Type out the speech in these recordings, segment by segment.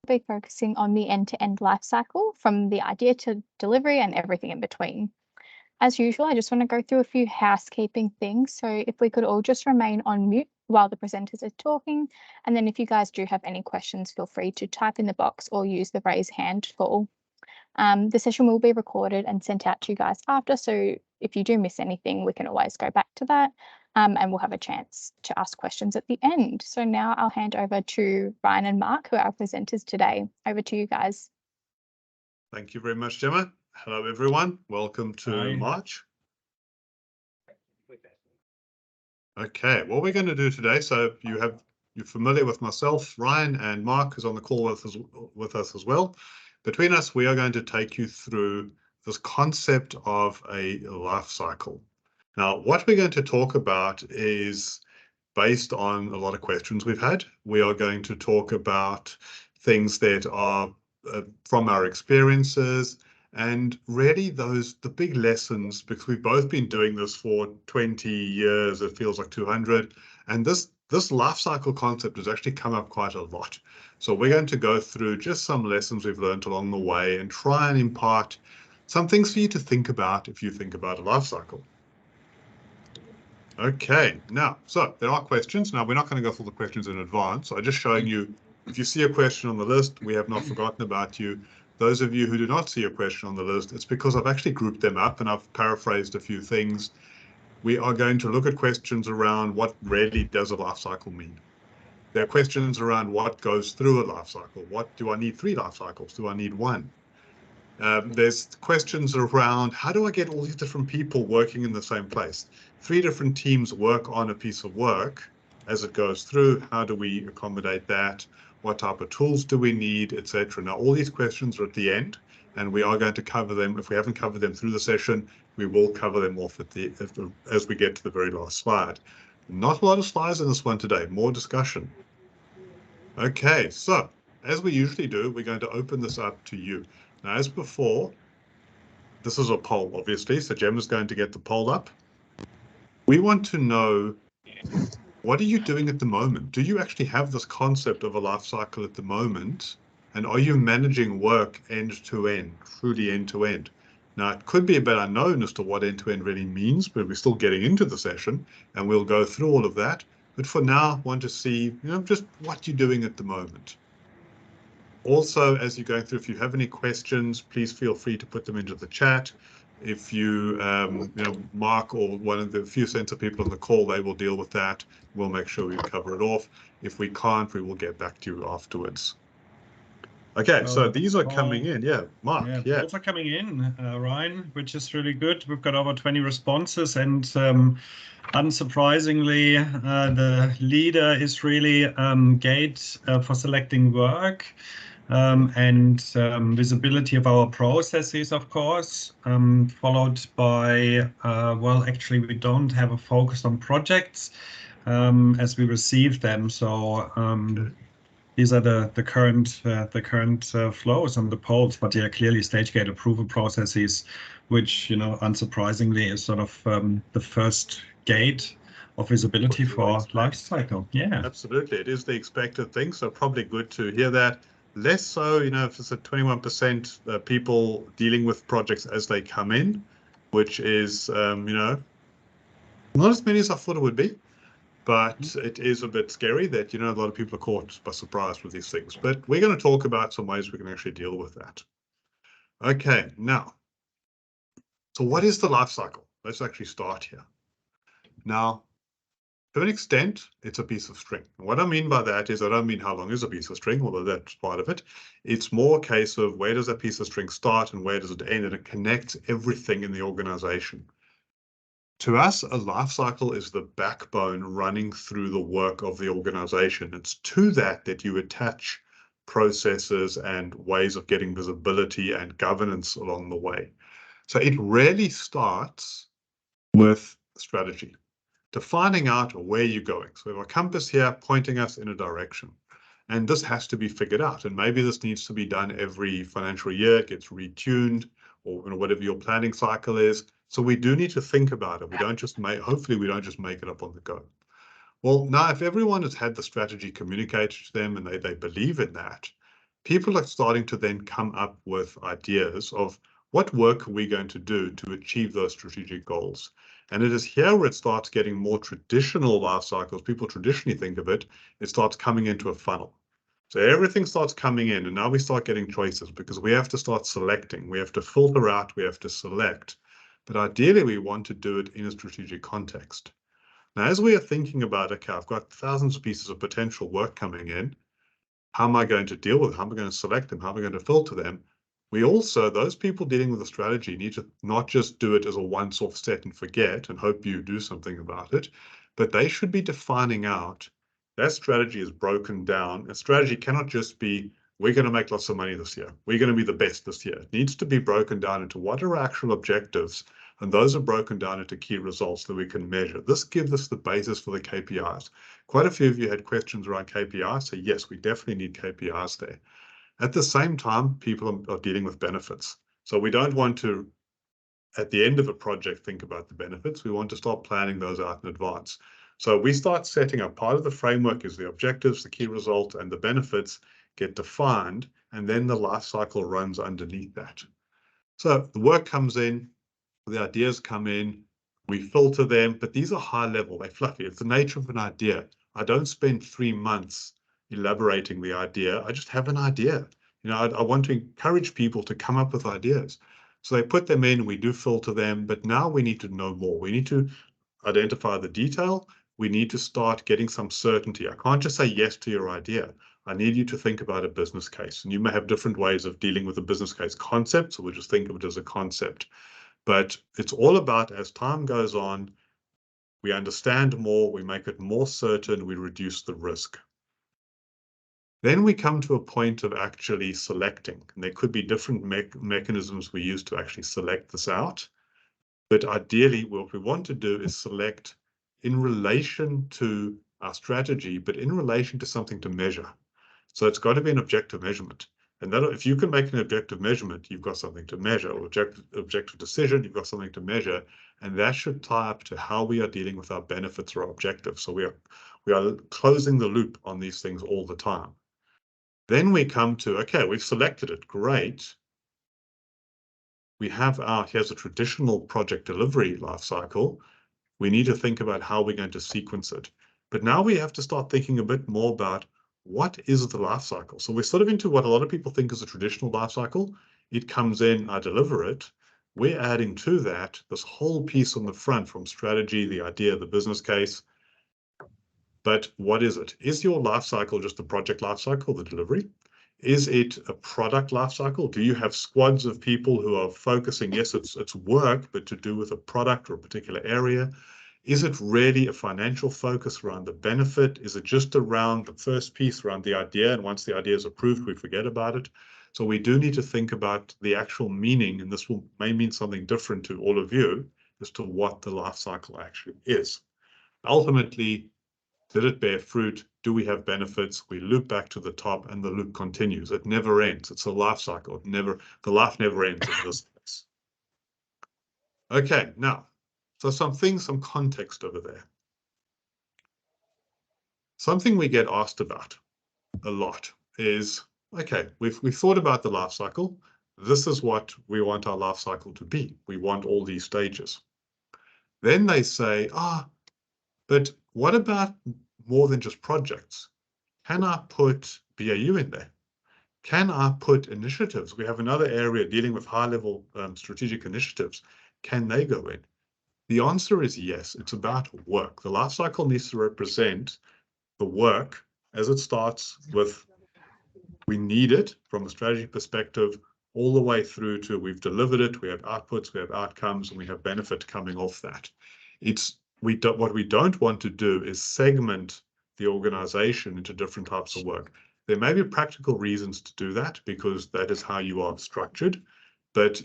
be focusing on the end-to-end life cycle from the idea to delivery and everything in between. As usual, I just want to go through a few housekeeping things. So if we could all just remain on mute while the presenters are talking, and then if you guys do have any questions, feel free to type in the box or use the raise hand tool. The session will be recorded and sent out to you guys after, so if you do miss anything, we can always go back to that, and we'll have a chance to ask questions at the end. So now I'll hand over to Ryan and Mark, who are our presenters today. Over to you guys. Thank you very much, Gemma. Hello, everyone. Welcome to March. Okay, what we're going to do today, so you're familiar with myself, Ryan, and Mark is on the call with us as well. Between us, we are going to take you through this concept of a life cycle. Now, what we're going to talk about is based on a lot of questions we've had. We are going to talk about things that are from our experiences, and really the big lessons, because we've both been doing this for 20 years, it feels like 200, and this life cycle concept has actually come up quite a lot. So we're going to go through just some lessons we've learned along the way and try and impart some things for you to think about if you think about a life cycle. Okay, now, so there are questions. Now, we're not going to go through the questions in advance. I'm just showing you, if you see a question on the list, we have not forgotten about you. Those of you who do not see a question on the list, it's because I've actually grouped them up and I've paraphrased a few things. We are going to look at questions around what really does a life cycle mean. There are questions around what goes through a life cycle. What do I need 3 life cycles? Do I need 1? There's questions around how do I get all these different people working in the same place? 3 different teams work on a piece of work as it goes through. How do we accommodate that? What type of tools do we need, etc. Now, all these questions are at the end, and we are going to cover them. If we haven't covered them through the session, we will cover them off as we get to the very last slide. Not a lot of slides in this one today, more discussion. Okay, so as we usually do, we're going to open this up to you. Now, as before, this is a poll, obviously, so Gemma's going to get the poll up. We want to know, what are you doing at the moment? Do you actually have this concept of a life cycle at the moment? And are you managing work end to end, truly end to end? Now, it could be a bit unknown as to what end to end really means, but we're still getting into the session and we'll go through all of that. But for now, I want to see, just what you're doing at the moment. Also, as you're going through, if you have any questions, please feel free to put them into the chat. If you, Mark or one of the few Sensei people on the call, they will deal with that. We'll make sure we cover it off. If we can't, we will get back to you afterwards. Okay, so these are coming in. Yeah, Mark. Yeah, those are coming in, Ryan, which is really good. We've got over 20 responses, and unsurprisingly, the leader is really GATE for selecting work. And visibility of our processes, of course, followed by, well, actually, we don't have a focus on projects as we receive them. So these are the current flows on the polls, but yeah, clearly stage gate approval processes, which, unsurprisingly is sort of the first gate of visibility for life cycle. Yeah, absolutely. It is the expected thing. So probably good to hear that. Less so, if it's at 21% people dealing with projects as they come in, which is, not as many as I thought it would be, but it is a bit scary that, a lot of people are caught by surprise with these things. But we're going to talk about some ways we can actually deal with that. Okay, now, so what is the life cycle? Let's actually start here. Now, to an extent, it's a piece of string. And what I mean by that is I don't mean how long is a piece of string, although that's part of it. It's more a case of where does that piece of string start and where does it end, and it connects everything in the organization. To us, a life cycle is the backbone running through the work of the organization. It's to that you attach processes and ways of getting visibility and governance along the way. So it really starts with strategy. To finding out where you're going. So we have a compass here pointing us in a direction. And this has to be figured out. And maybe this needs to be done every financial year, it gets retuned, or whatever your planning cycle is. So we do need to think about it. We don't just hopefully we don't just make it up on the go. Well, now if everyone has had the strategy communicated to them and they believe in that, people are starting to then come up with ideas of what work are we going to do to achieve those strategic goals. And it is here where it starts getting more traditional life cycles. People traditionally think of it, it starts coming into a funnel. So everything starts coming in, and now we start getting choices because we have to start selecting. We have to filter out, we have to select. But ideally, we want to do it in a strategic context. Now, as we are thinking about, okay, I've got thousands of pieces of potential work coming in, how am I going to deal with them? How am I going to select them? How am I going to filter them? We also, those people dealing with the strategy, need to not just do it as a once-off set and forget and hope you do something about it, but they should be defining out that strategy is broken down. A strategy cannot just be, we're going to make lots of money this year. We're going to be the best this year. It needs to be broken down into what are actual objectives, and those are broken down into key results that we can measure. This gives us the basis for the KPIs. Quite a few of you had questions around KPIs, so yes, we definitely need KPIs there. At the same time, people are dealing with benefits. So we don't want to, at the end of a project, think about the benefits. We want to start planning those out in advance. So we start setting up, part of the framework is the objectives, the key result, and the benefits get defined, and then the life cycle runs underneath that. So the work comes in, the ideas come in, we filter them, but these are high level, they're fluffy. It's the nature of an idea. I don't spend 3 months elaborating the idea. I just have an idea. You know, I want to encourage people to come up with ideas. So they put them in, we do filter them, but now we need to know more. We need to identify the detail. We need to start getting some certainty. I can't just say yes to your idea. I need you to think about a business case. And you may have different ways of dealing with a business case concept, so we'll just think of it as a concept. But it's all about, as time goes on, we understand more, we make it more certain, we reduce the risk. Then we come to a point of actually selecting. And there could be different mechanisms we use to actually select this out. But ideally, what we want to do is select in relation to our strategy, but in relation to something to measure. So it's got to be an objective measurement. And that, if you can make an objective measurement, you've got something to measure, or objective decision, you've got something to measure, and that should tie up to how we are dealing with our benefits or our objectives. So we are closing the loop on these things all the time. Then we come to, okay, we've selected it, great. We have here's a traditional project delivery life cycle. We need to think about how we're going to sequence it. But now we have to start thinking a bit more about what is the life cycle. So we're sort of into what a lot of people think is a traditional life cycle. It comes in, I deliver it. We're adding to that this whole piece on the front, from strategy, the idea, the business case. But what is it? Is your life cycle just the project life cycle, the delivery? Is it a product life cycle? Do you have squads of people who are focusing, yes, it's work, but to do with a product or a particular area? Is it really a financial focus around the benefit? Is it just around the first piece, around the idea, and once the idea is approved, we forget about it? So we do need to think about the actual meaning, and this may mean something different to all of you as to what the life cycle actually is. Ultimately, did it bear fruit? Do we have benefits? We loop back to the top, and the loop continues. It never ends. It's a life cycle. The life never ends in this case. Okay, now, so some context over there. Something we get asked about a lot is, okay, we've thought about the life cycle. This is what we want our life cycle to be. We want all these stages. Then they say, but what about more than just projects? Can I put BAU in there? Can I put initiatives? We have another area dealing with high-level strategic initiatives. Can they go in? The answer is yes. It's about work. The life cycle needs to represent the work as it starts with, we need it from a strategy perspective, all the way through to we've delivered it, we have outputs, we have outcomes, and we have benefit coming off that. What we don't want to do is segment the organization into different types of work. There may be practical reasons to do that because that is how you are structured, but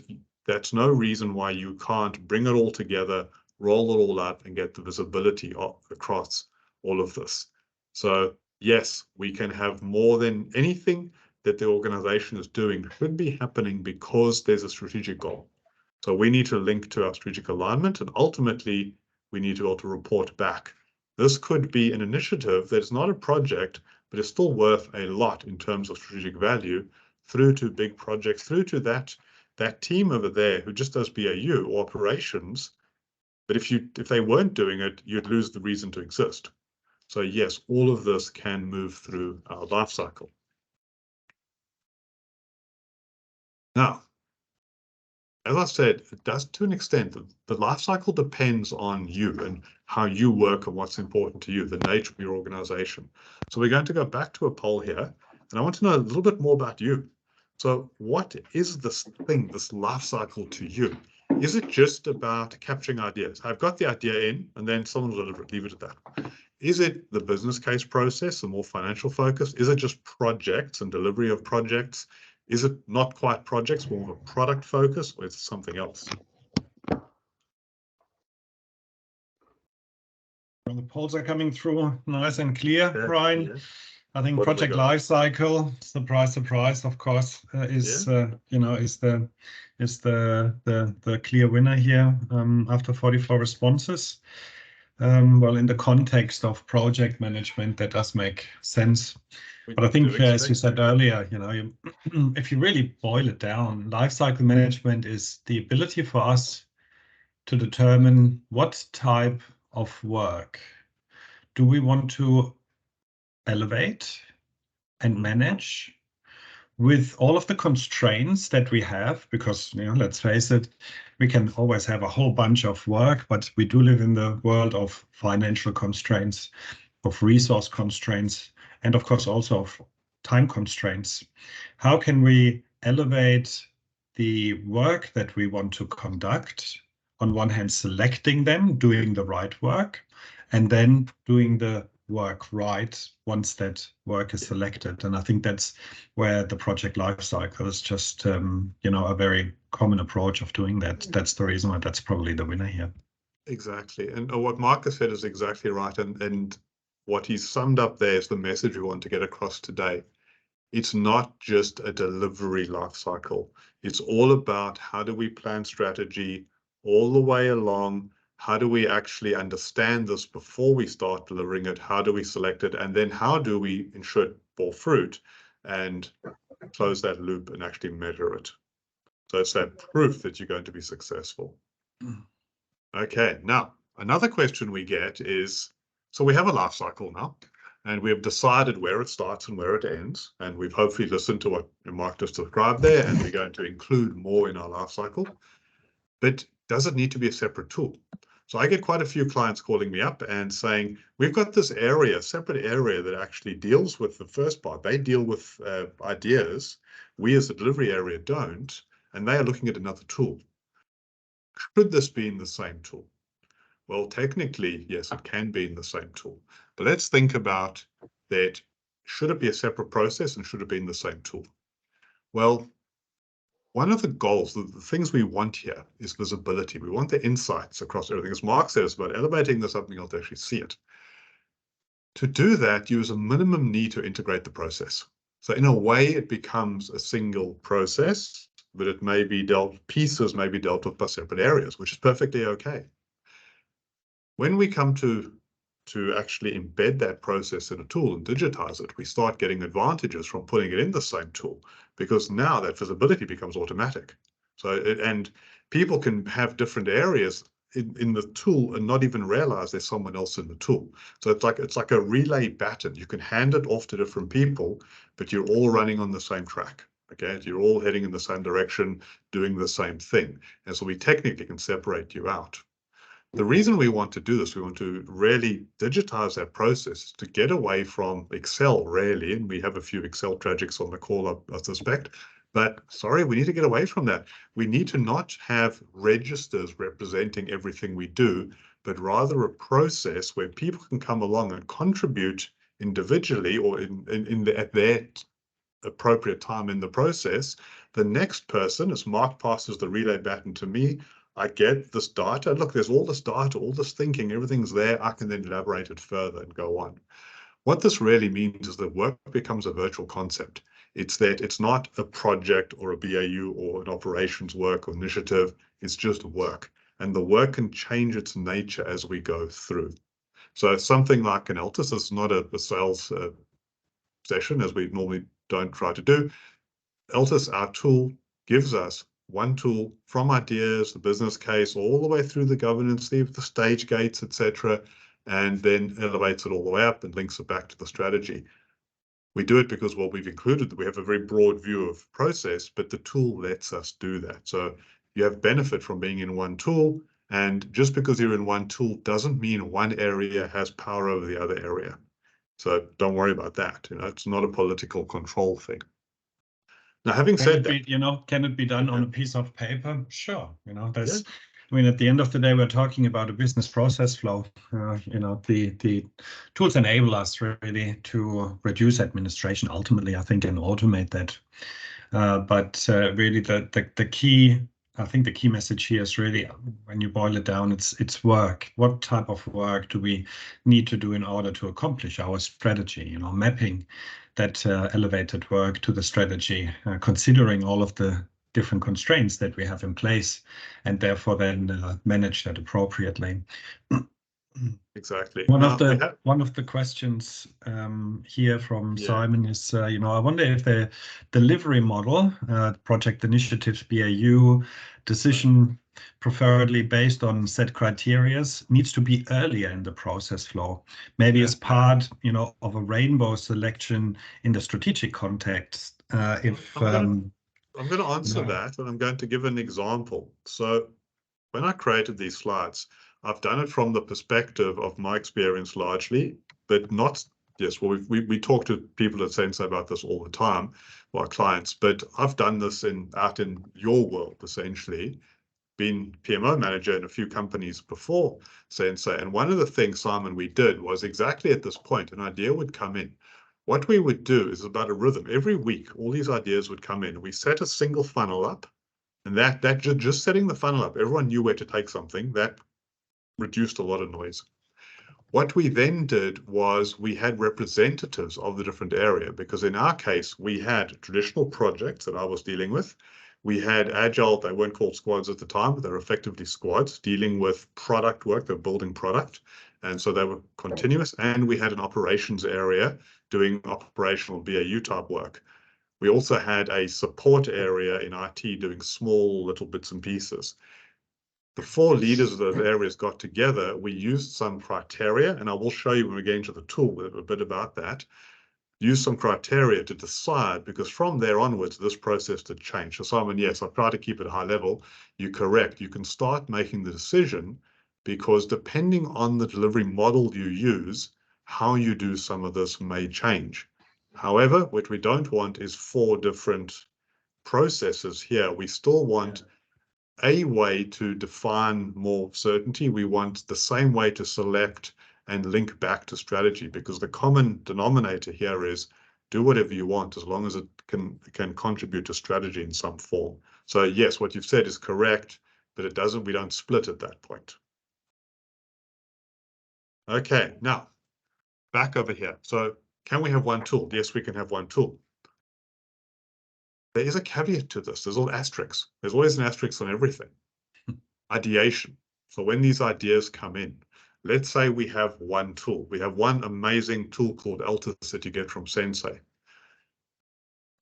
that's no reason why you can't bring it all together, roll it all up, and get the visibility across all of this. So yes, we can have more than anything that the organization is doing should be happening because there's a strategic goal. So we need to link to our strategic alignment, and ultimately we need to be able to report back. This could be an initiative that's not a project, but it's still worth a lot in terms of strategic value through to big projects, through to that team over there who just does BAU or operations. But if they weren't doing it, you'd lose the reason to exist. So yes, all of this can move through our life cycle. Now, as I said, it does to an extent. The life cycle depends on you and how you work and what's important to you, the nature of your organization. So we're going to go back to a poll here, and I want to know a little bit more about you. So what is this thing, this life cycle to you? Is it just about capturing ideas? I've got the idea in, and then someone will leave it at that. Is it the business case process, the more financial focus? Is it just projects and delivery of projects? Is it not quite projects, more of a product focus, or is it something else? Well, the polls are coming through nice and clear, Brian. Yeah. I think What project lifecycle, surprise, surprise, of course, is the clear winner here after 44 responses. Well, in the context of project management, that does make sense. But I think, as you said earlier, if you really boil it down, lifecycle management is the ability for us to determine what type of work do we want to elevate and manage with all of the constraints that we have, because let's face it, we can always have a whole bunch of work, but we do live in the world of financial constraints, of resource constraints, and of course also of time constraints. How can we elevate the work that we want to conduct? On one hand, selecting them, doing the right work, and then doing the work right once that work is selected. And I think that's where the project lifecycle is just, a very common approach of doing that. That's the reason why that's probably the winner here. Exactly. And what Marcus said is exactly right. And what he summed up there is the message we want to get across today. It's not just a delivery life cycle. It's all about how do we plan strategy all the way along. How do we actually understand this before we start delivering it? How do we select it? And then how do we ensure it bore fruit and close that loop and actually measure it? So it's that proof that you're going to be successful. Okay, now another question we get is, so we have a life cycle now, and we have decided where it starts and where it ends, and we've hopefully listened to what Mark just described there, and we're going to include more in our life cycle. But does it need to be a separate tool? So I get quite a few clients calling me up and saying, we've got this area, separate area that actually deals with the first part. They deal with ideas. We as the delivery area don't, and they are looking at another tool. Should this be in the same tool? Well, technically, yes, it can be in the same tool. But let's think about that. Should it be a separate process and should it be in the same tool? Well, one of the goals, the things we want here is visibility. We want the insights across everything. As Mark says, about elevating this up and being able to actually see it. To do that, you as a minimum need to integrate the process. So in a way, it becomes a single process, but it may be pieces may be dealt with by separate areas, which is perfectly okay. When we come to actually embed that process in a tool and digitize it, we start getting advantages from putting it in the same tool, because now that visibility becomes automatic. So and people can have different areas in the tool and not even realize there's someone else in the tool. So it's like a relay baton. You can hand it off to different people, but you're all running on the same track. Okay, you're all heading in the same direction, doing the same thing. And so we technically can separate you out. The reason we want to do this, we want to really digitize that process to get away from Excel, really. And we have a few Excel tragics on the call, I suspect. But sorry, we need to get away from that. We need to not have registers representing everything we do, but rather a process where people can come along and contribute individually or at their appropriate time in the process. The next person, as Mark passes the relay baton to me, I get this data. Look, there's all this data, all this thinking, everything's there. I can then elaborate it further and go on. What this really means is that work becomes a virtual concept. It's that it's not a project or a BAU or an operations work or initiative. It's just work. And the work can change its nature as we go through. So something like an Altus is not a sales session, as we normally don't try to do. Altus, our tool, gives us one tool from ideas, the business case, all the way through the governance, the stage gates, etc., and then elevates it all the way up and links it back to the strategy. We do it because, well, we've included that we have a very broad view of process, but the tool lets us do that. So you have benefit from being in one tool, and just because you're in one tool doesn't mean one area has power over the other area. So don't worry about that. You know, it's not a political control thing. Now, having said that, can it be done on a piece of paper? Sure. I mean, at the end of the day, we're talking about a business process flow. The tools enable us really to reduce administration ultimately, I think, and automate that. But really, the key, I think the key message here is really, when you boil it down, it's work. What type of work do we need to do in order to accomplish our strategy? Mapping that elevated work to the strategy, considering all of the different constraints that we have in place, and therefore then manage that appropriately. Exactly. One of the questions here from Simon is, I wonder if the delivery model, project initiatives, BAU, decision preferably based on set criteria, needs to be earlier in the process flow, maybe as part, of a rainbow selection in the strategic context. I'm going to answer that, and I'm going to give an example. So when I created these slides, I've done it from the perspective of my experience largely, but not, well, we talk to people at Sensei about this all the time, our clients, but I've done this out in your world, essentially, been PMO manager in a few companies before Sensei. And one of the things, Simon, we did was exactly at this point, an idea would come in. What we would do is about a rhythm. Every week, all these ideas would come in. We set a single funnel up, and that just setting the funnel up, everyone knew where to take something. That reduced a lot of noise. What we then did was we had representatives of the different area, because in our case, we had traditional projects that I was dealing with. We had agile, they weren't called squads at the time, but they were effectively squads dealing with product work, they're building product. And so they were continuous. And we had an operations area doing operational BAU type work. We also had a support area in IT doing small little bits and pieces. The 4 leaders of those areas got together. We used some criteria, and I will show you when we get into the tool a bit about that. Use some criteria to decide, because from there onwards, this process did change. So Simon, yes, I've tried to keep it high level. You're correct. You can start making the decision, because depending on the delivery model you use, how you do some of this may change. However, what we don't want is 4 different processes here. We still want a way to define more certainty. We want the same way to select and link back to strategy, because the common denominator here is do whatever you want as long as it can contribute to strategy in some form. So yes, what you've said is correct, but we don't split at that point. Okay, now back over here. So can we have one tool? Yes, we can have one tool. There is a caveat to this. There's all asterisks. There's always an asterisk on everything. Ideation. So when these ideas come in, let's say we have one tool. We have one amazing tool called Altus that you get from Sensei.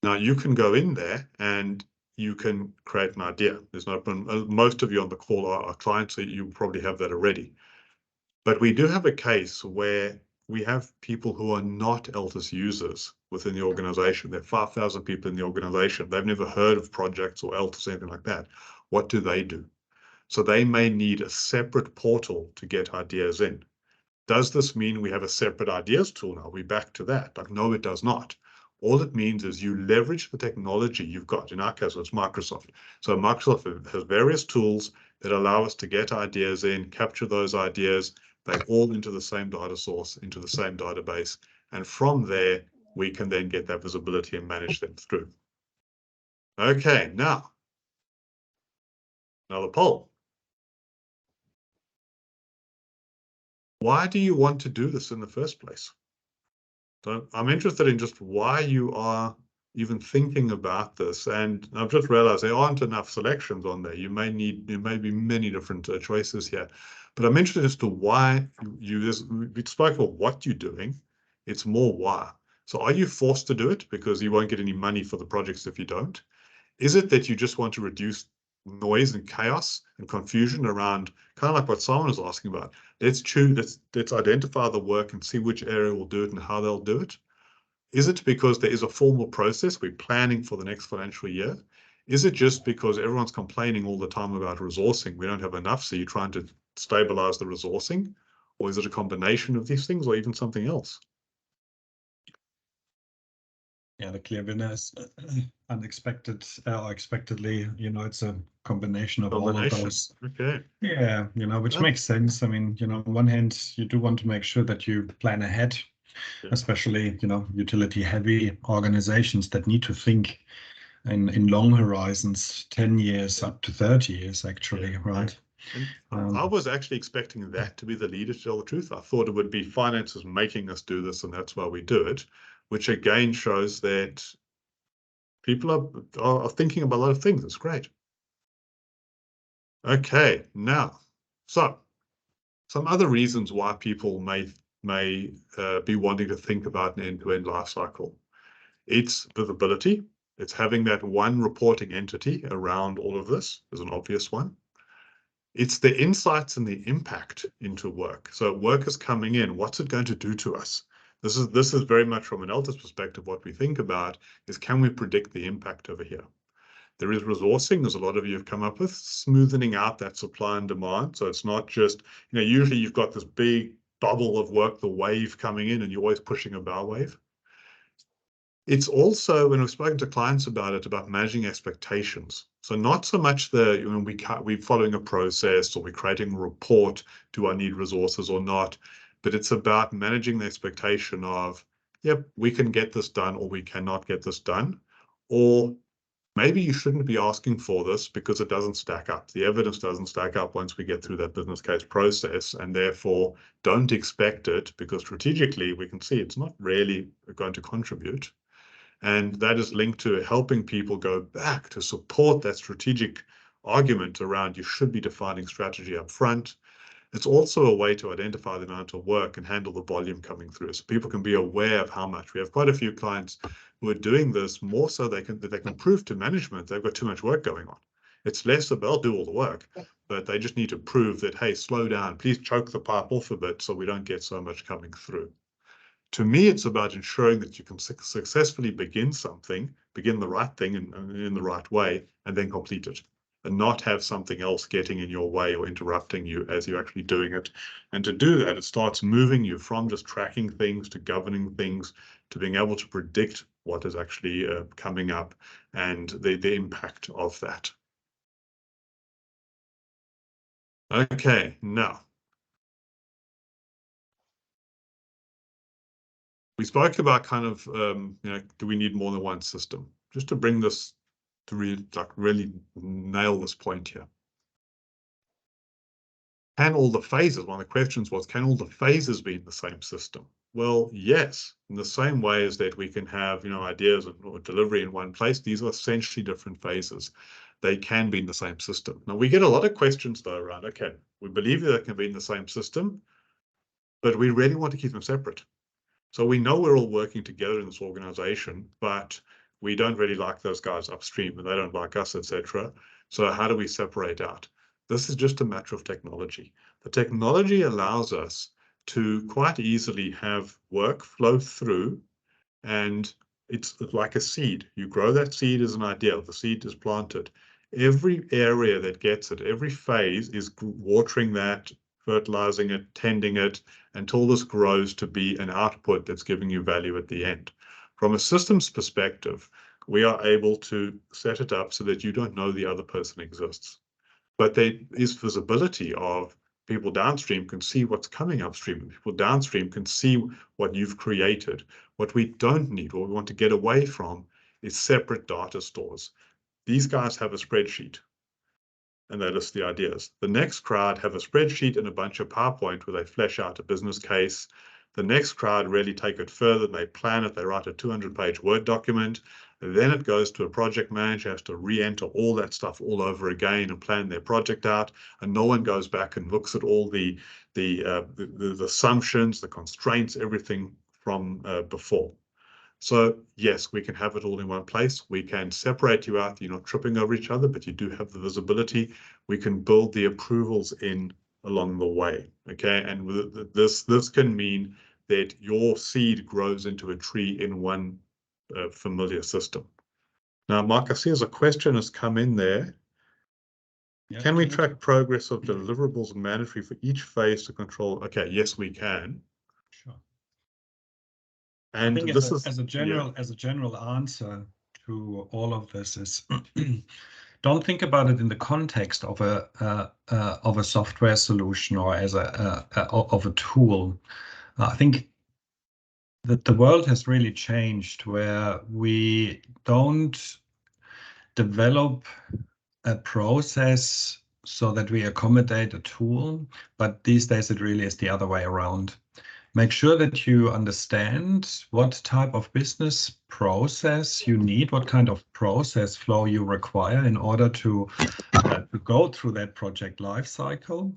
Now you can go in there and you can create an idea. There's no problem. Most of you on the call are clients, so you probably have that already. But we do have a case where we have people who are not Altus users within the organization. There are 5,000 people in the organization. They've never heard of projects or Altus, anything like that. What do? So they may need a separate portal to get ideas in. Does this mean we have a separate ideas tool now? We're back to that. Like, no, it does not. All it means is you leverage the technology you've got. In our case, it's Microsoft. So Microsoft has various tools that allow us to get ideas in, capture those ideas, they all into the same data source, into the same database. And from there, we can then get that visibility and manage them through. Okay, now the poll. Why do you want to do this in the first place? So I'm interested in just why you are even thinking about this. And I've just realized there aren't enough selections on there. There may be many different choices here. But I'm interested as to why we spoke about what you're doing. It's more why. So are you forced to do it because you won't get any money for the projects if you don't? Is it that you just want to reduce noise and chaos and confusion around, kind of like what Simon was asking about? Let's identify the work and see which area will do it and how they'll do it. Is it because there is a formal process? We're planning for the next financial year. Is it just because everyone's complaining all the time about resourcing? We don't have enough, so you're trying to stabilize the resourcing? Or is it a combination of these things or even something else? Yeah, the clear winner is unexpected or expectedly, it's a combination of all of those. Okay. Yeah, which makes sense. I mean, on one hand, you do want to make sure that you plan ahead, especially, utility heavy organizations that need to think in long horizons, 10 years up to 30 years, actually, right? And I was actually expecting that to be the leader, to tell the truth. I thought it would be finances making us do this, and that's why we do it, which again shows that people are thinking about a lot of things. It's great. Okay, now, so some other reasons why people may be wanting to think about an end-to-end life cycle. It's visibility. It's having that one reporting entity around all of this is an obvious one. It's the insights and the impact into work. So work is coming in. What's it going to do to us? This is very much from an Altus perspective. What we think about is, can we predict the impact over here? There is resourcing, as a lot of you have come up with, smoothing out that supply and demand. So it's not just, usually you've got this big bubble of work, the wave coming in, and you're always pushing a bow wave. It's also, when we've spoken to clients about it, about managing expectations. So not so much we're following a process or we're creating a report, do I need resources or not? But it's about managing the expectation of, yep, we can get this done or we cannot get this done. Or maybe you shouldn't be asking for this because it doesn't stack up. The evidence doesn't stack up once we get through that business case process, and therefore don't expect it, because strategically we can see it's not really going to contribute. And that is linked to helping people go back to support that strategic argument around you should be defining strategy up front. It's also a way to identify the amount of work and handle the volume coming through, so people can be aware of how much. We have quite a few clients who are doing this more so they can prove to management they've got too much work going on. It's less that they'll do all the work, but they just need to prove that, hey, slow down, please choke the pipe off a bit so we don't get so much coming through. To me, it's about ensuring that you can successfully begin the right thing in the right way, and then complete it, and not have something else getting in your way or interrupting you as you're actually doing it. And to do that, it starts moving you from just tracking things to governing things to being able to predict what is actually coming up and the impact of that. Okay, now, we spoke about kind of, do we need more than one system? Just to bring this to really nail this point here. Can all the phases, one of the questions was, can all the phases be in the same system? Well, yes, in the same way as that we can have, ideas or delivery in one place. These are essentially different phases. They can be in the same system. Now, we get a lot of questions though around, okay, we believe that they can be in the same system, but we really want to keep them separate. So we know we're all working together in this organization, but we don't really like those guys upstream and they don't like us, etc. So how do we separate out? This is just a matter of technology. The technology allows us to quite easily have work flow through, and it's like a seed. You grow that seed as an idea. The seed is planted. Every area that gets it, every phase is watering that, fertilizing it, tending it, until this grows to be an output that's giving you value at the end. From a systems perspective, we are able to set it up so that you don't know the other person exists. But there is visibility of people downstream can see what's coming upstream. People downstream can see what you've created. What we don't need, what we want to get away from, is separate data stores. These guys have a spreadsheet, and they list the ideas. The next crowd have a spreadsheet and a bunch of PowerPoint where they flesh out a business case. The next crowd really take it further. They plan it. They write a 200-page Word document. Then it goes to a project manager, has to re-enter all that stuff all over again and plan their project out. And no one goes back and looks at all the assumptions, the constraints, everything from before. So yes, we can have it all in one place. We can separate you out. You're not tripping over each other, but you do have the visibility. We can build the approvals in along the way. Okay, and this can mean that your seed grows into a tree in one familiar system. Now, Mark, I see there's a question has come in there. Yeah, can we track progress of deliverables mandatory for each phase to control? Okay, yes, we can. Sure. And I think this as a general answer to all of this is don't think about it in the context of a software solution or as of a tool. I think that the world has really changed where we don't develop a process so that we accommodate a tool, but these days it really is the other way around. Make sure that you understand what type of business process you need, what kind of process flow you require in order to go through that project lifecycle,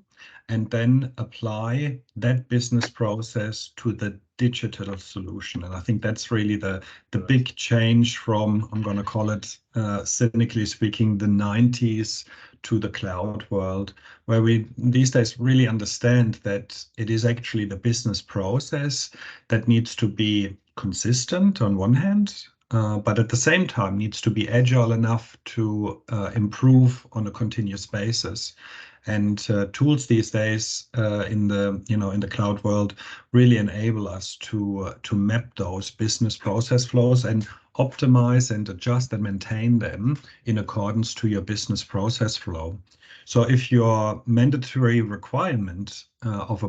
and then apply that business process to the digital solution. And I think that's really the big change from, I'm going to call it, cynically speaking, the 90s to the cloud world, where we these days really understand that it is actually the business process that needs to be consistent on one hand, but at the same time needs to be agile enough to improve on a continuous basis. And tools these days in the cloud world really enable us to map those business process flows and optimize and adjust and maintain them in accordance to your business process flow. So if your mandatory requirement of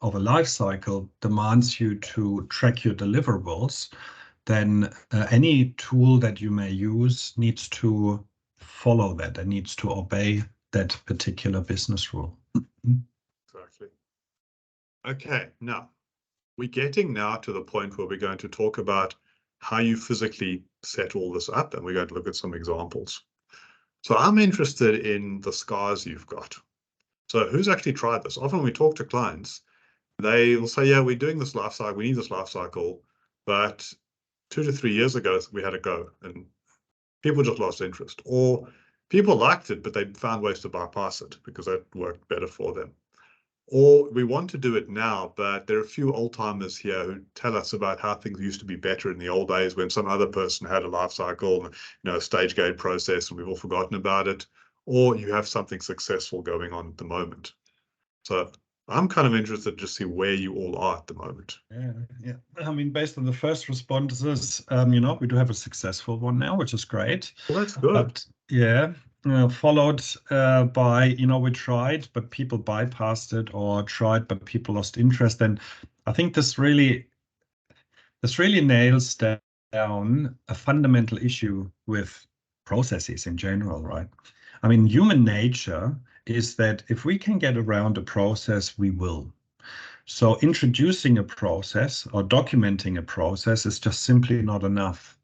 a life cycle demands you to track your deliverables, then any tool that you may use needs to follow that and needs to obey that particular business rule. Exactly. Okay, now we're getting now to the point where we're going to talk about how you physically set all this up, and we're going to look at some examples. So I'm interested in the scars you've got. So who's actually tried this? Often we talk to clients, they will say, yeah, we're doing this life cycle, we need this life cycle, but 2 to 3 years ago, we had a go and people just lost interest, or people liked it, but they found ways to bypass it because that worked better for them. Or we want to do it now, but there are a few old timers here who tell us about how things used to be better in the old days when some other person had a life cycle, a stage gate process, and we've all forgotten about it. Or you have something successful going on at the moment. So I'm kind of interested to see where you all are at the moment. Yeah. I mean, based on the first responses, we do have a successful one now, which is great. Well, that's good. But yeah, followed by, we tried, but people bypassed it, or tried, but people lost interest. And I think this really nails down a fundamental issue with processes in general, right? I mean, human nature is that if we can get around a process, we will. So introducing a process or documenting a process is just simply not enough.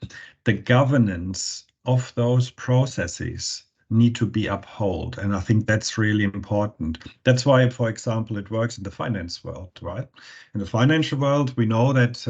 The governance of those processes need to be upheld. And I think that's really important. That's why, for example, it works in the finance world, right? In the financial world, we know that,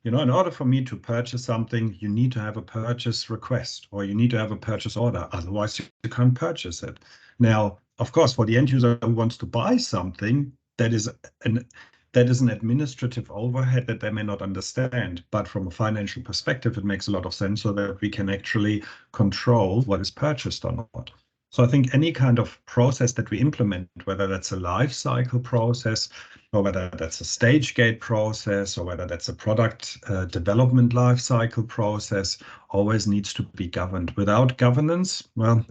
in order for me to purchase something, you need to have a purchase request or you need to have a purchase order. Otherwise, you can't purchase it. Now, of course, for the end user who wants to buy something, that is an administrative overhead that they may not understand. But from a financial perspective, it makes a lot of sense so that we can actually control what is purchased or not. So I think any kind of process that we implement, whether that's a life cycle process, or whether that's a stage gate process, or whether that's a product development life cycle process, always needs to be governed. Without governance, well,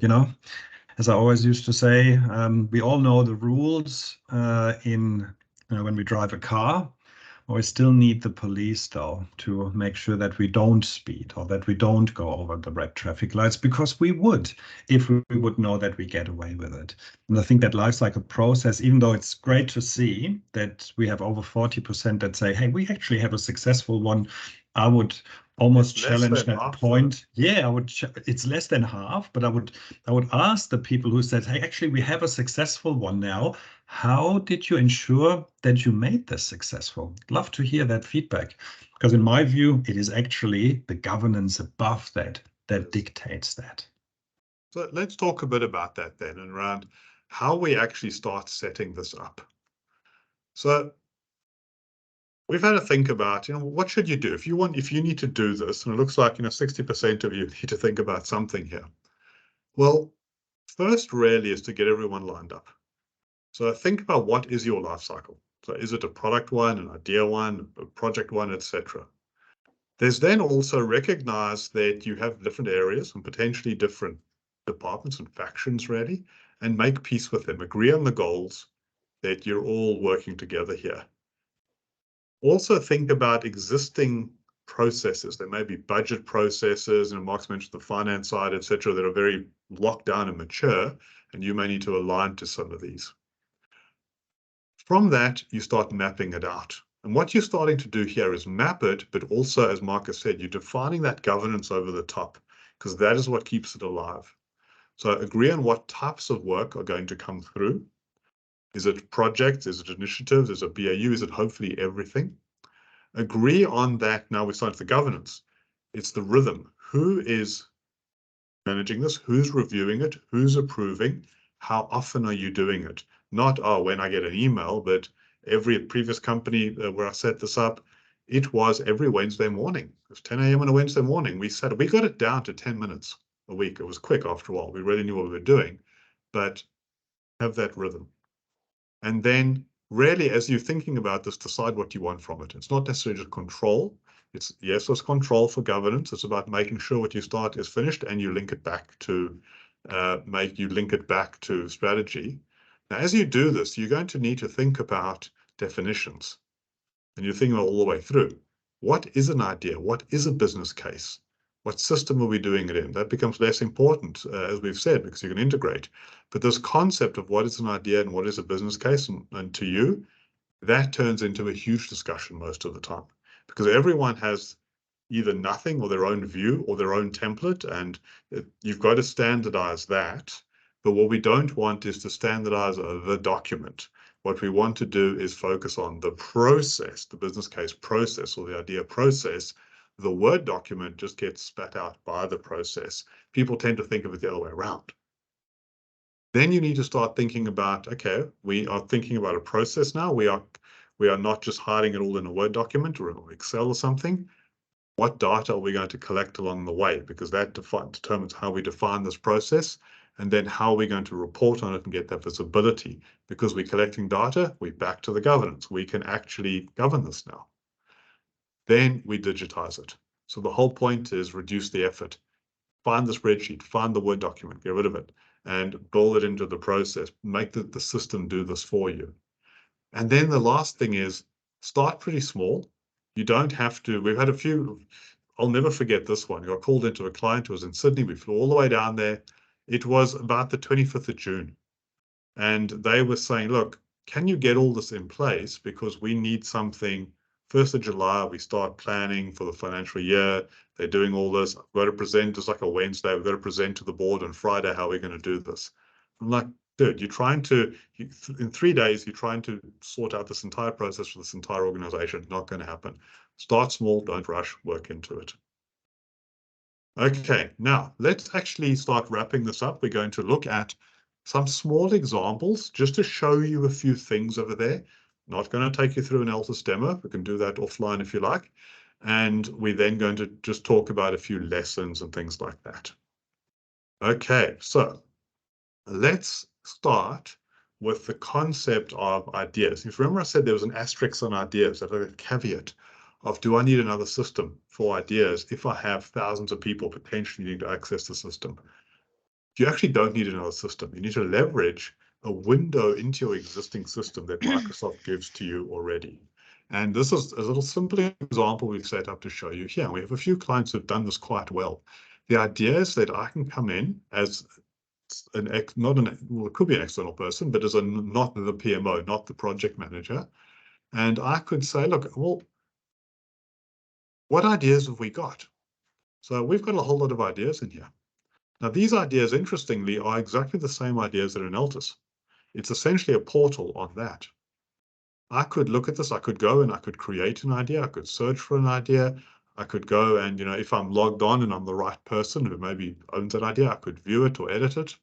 as I always used to say, we all know the rules when we drive a car. We still need the police, though, to make sure that we don't speed or that we don't go over the red traffic lights, because we would if we would know that we get away with it. And I think that life cycle process, even though it's great to see that we have over 40% that say, hey, we actually have a successful one, I would almost challenge that point. Yeah, it's less than half, but I would ask the people who said, hey, actually, we have a successful one now. How did you ensure that you made this successful? I'd love to hear that feedback. Because in my view, it is actually the governance above that that dictates that. So let's talk a bit about that then, and around how we actually start setting this up. So we've had to think about, what should you do if you need to do this? And it looks like, 60% of you need to think about something here. Well, first really is to get everyone lined up. So think about, what is your life cycle? So is it a product one, an idea one, a project one, etc.? There's then also recognize that you have different areas and potentially different departments and factions really, and make peace with them. Agree on the goals, that you're all working together here. Also think about existing processes. There may be budget processes, and Mark's mentioned the finance side, etc., that are very locked down and mature, and you may need to align to some of these. From that, you start mapping it out. And what you're starting to do here is map it, but also, as Marcus said, you're defining that governance over the top, because that is what keeps it alive. So agree on what types of work are going to come through. Is it projects? Is it initiatives? Is it BAU? Is it hopefully everything? Agree on that. Now we start the governance. It's the rhythm. Who is managing this? Who's reviewing it? Who's approving? How often are you doing it? Not, oh, when I get an email, but every previous company where I set this up, it was every Wednesday morning. It was 10 a.m. on a Wednesday morning. We got it down to 10 minutes a week. It was quick after a while. We really knew what we were doing, but have that rhythm. And then really, as you're thinking about this, decide what you want from it. It's not necessarily just control. It's, yes, there's control for governance. It's about making sure what you start is finished and you link it back to strategy. Now, as you do this, you're going to need to think about definitions, and you're thinking all the way through. What is an idea? What is a business case? What system are we doing it in? That becomes less important, as we've said, because you can integrate. But this concept of what is an idea and what is a business case, and to you, that turns into a huge discussion most of the time, because everyone has either nothing or their own view or their own template, and you've got to standardize that. But what we don't want is to standardize the document. What we want to do is focus on the process, the business case process or the idea process. The Word document just gets spat out by the process. People tend to think of it the other way around. Then you need to start thinking about, okay, we are thinking about a process now. We are not just hiding it all in a Word document or in Excel or something. What data are we going to collect along the way? Because that determines how we define this process, and then how are we going to report on it and get that visibility. Because we're collecting data, we're back to the governance. We can actually govern this now. Then we digitize it. So the whole point is reduce the effort. Find the spreadsheet, find the Word document, get rid of it, and build it into the process. Make the system do this for you. And then the last thing is start pretty small. You don't have to. We've had a few. I'll never forget this one. I got called into a client who was in Sydney. We flew all the way down there. It was about the 25th of June. And they were saying, look, can you get all this in place? Because we need something. 1st of July, we start planning for the financial year. They're doing all this. I've got to present, it's like a Wednesday. We've got to present to the board on Friday how we're going to do this. I'm like, dude, in 3 days, you're trying to sort out this entire process for this entire organization. Not going to happen. Start small, don't rush, work into it. Okay, now let's actually start wrapping this up. We're going to look at some small examples just to show you a few things over there. Not going to take you through an Altus demo. We can do that offline if you like. And we're then going to just talk about a few lessons and things like that. Okay, so let's start with the concept of ideas. If you remember, I said there was an asterisk on ideas, that a caveat of, do I need another system for ideas if I have thousands of people potentially needing to access the system? You actually don't need another system. You need to leverage a window into your existing system that Microsoft gives to you already. And this is a little simple example we've set up to show you here. We have a few clients who've done this quite well. The idea is that I can come in as it could be an external person, but as not the PMO, not the project manager. And I could say, look, well, what ideas have we got? So we've got a whole lot of ideas in here. Now, these ideas, interestingly, are exactly the same ideas that are in Altus. It's essentially a portal on that. I could look at this, I could go and I could create an idea, I could search for an idea, I could go and, if I'm logged on and I'm the right person who maybe owns that idea, I could view it or edit it.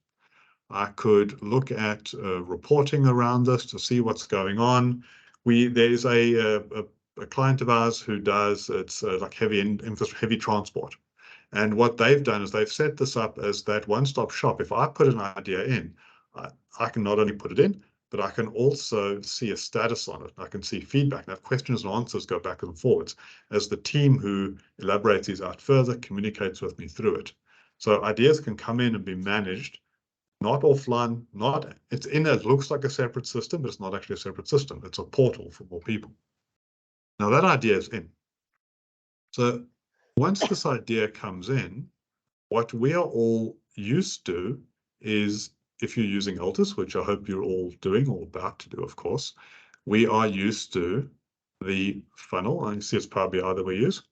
I could look at reporting around this to see what's going on. There's a client of ours who does, it's like heavy transport. And what they've done is they've set this up as that one-stop shop. If I put an idea in, I can not only put it in, but I can also see a status on it. I can see feedback. Now, questions and answers go back and forwards as the team who elaborates these out further communicates with me through it. So ideas can come in and be managed, not offline, it looks like a separate system, but it's not actually a separate system. It's a portal for more people. Now that idea is in. So once this idea comes in, what we are all used to is, if you're using Altus, which I hope you're all doing or about to do, of course, we are used to the funnel. I see it's Power BI that we use.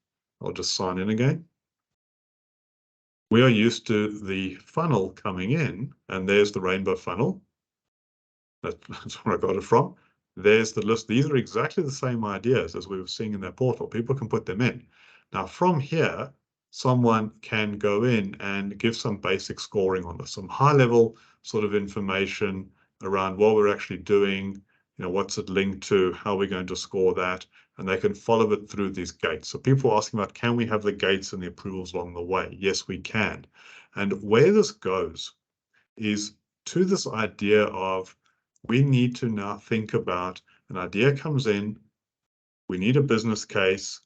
I'll just sign in again. We are used to the funnel coming in, and there's the rainbow funnel. That's where I got it from. There's the list. These are exactly the same ideas as we were seeing in their portal. People can put them in. Now, from here, someone can go in and give some basic scoring on this, some high-level sort of information around what we're actually doing, what's it linked to, how we're going to score that, and they can follow it through these gates. So people are asking about, can we have the gates and the approvals along the way? Yes, we can. And where this goes is to this idea of, we need to now think about, an idea comes in, we need a business case,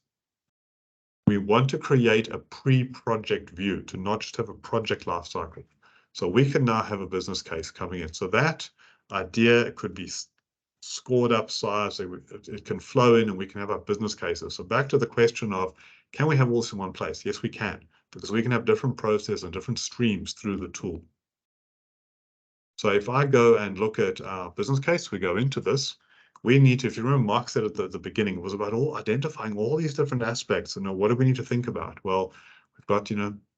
we want to create a pre-project view to not just have a project lifecycle. So we can now have a business case coming in. So that idea could be scored up size, it can flow in and we can have our business cases. So back to the question of, can we have all this in one place? Yes, we can, because we can have different processes and different streams through the tool. So if I go and look at our business case, we go into this, we need to, if you remember Mark said at the beginning, it was about identifying all these different aspects and what do we need to think about? Well, we've got,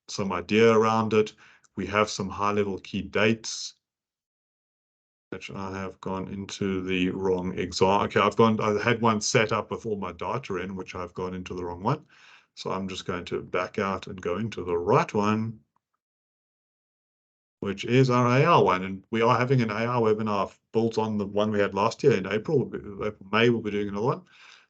some idea around it. We have some high level key dates, which I have gone into the wrong example. Okay, I had one set up with all my data in, which I've gone into the wrong one. So I'm just going to back out and go into the right one, which is our AR one. And we are having an AR webinar built on the one we had last year in April. May, we'll be doing another one.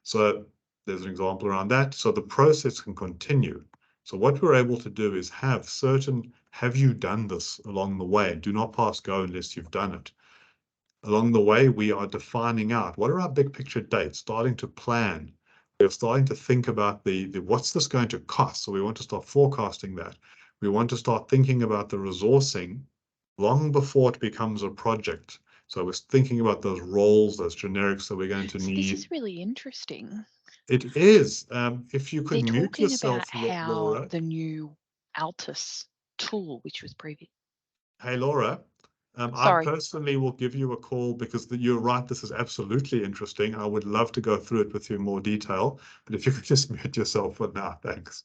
So there's an example around that. So the process can continue. So what we're able to do is have you done this along the way? Do not pass go unless you've done it. Along the way, we are defining out, what are our big picture dates, starting to plan. We're starting to think about what's this going to cost? So we want to start forecasting that. We want to start thinking about the resourcing long before it becomes a project. So we're thinking about those roles, those generics that we're going to need. This is really interesting. It is. If you could They're mute talking yourself, about how Laura. the new Altus tool, which was previous. Hey, Laura. I Sorry. personally will give you a call because you're right. This is absolutely interesting. I would love to go through it with you in more detail. But if you could just mute yourself for now, thanks.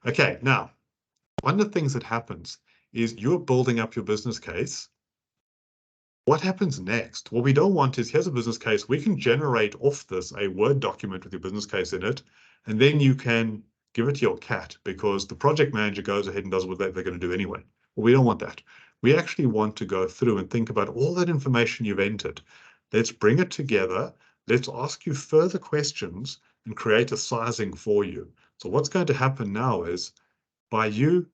Okay, now, one of the things that happens is you're building up your business case. What happens next? What we don't want is, here's a business case. We can generate off this a Word document with your business case in it, and then you can give it to your cat because the project manager goes ahead and does what they're going to do anyway. Well, we don't want that. We actually want to go through and think about all that information you've entered. Let's bring it together. Let's ask you further questions and create a sizing for you. So what's going to happen now is, by you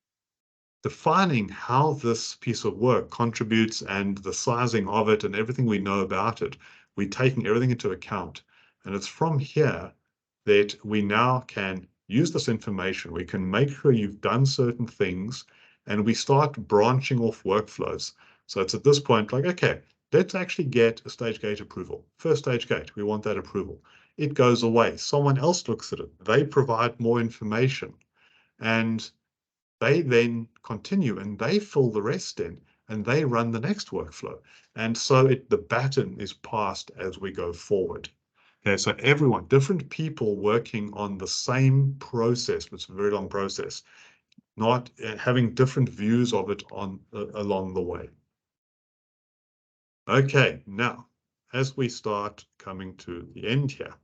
defining how this piece of work contributes and the sizing of it and everything we know about it, we're taking everything into account. And it's from here that we now can use this information. We can make sure you've done certain things and we start branching off workflows. So it's at this point like, okay, let's actually get a stage gate approval. First stage gate, we want that approval. It goes away. Someone else looks at it. They provide more information. And they then continue and they fill the rest in and they run the next workflow. And so the baton is passed as we go forward. Okay, so everyone, different people working on the same process, but it's a very long process, not having different views of it along the way. Okay, now, as we start coming to the end here,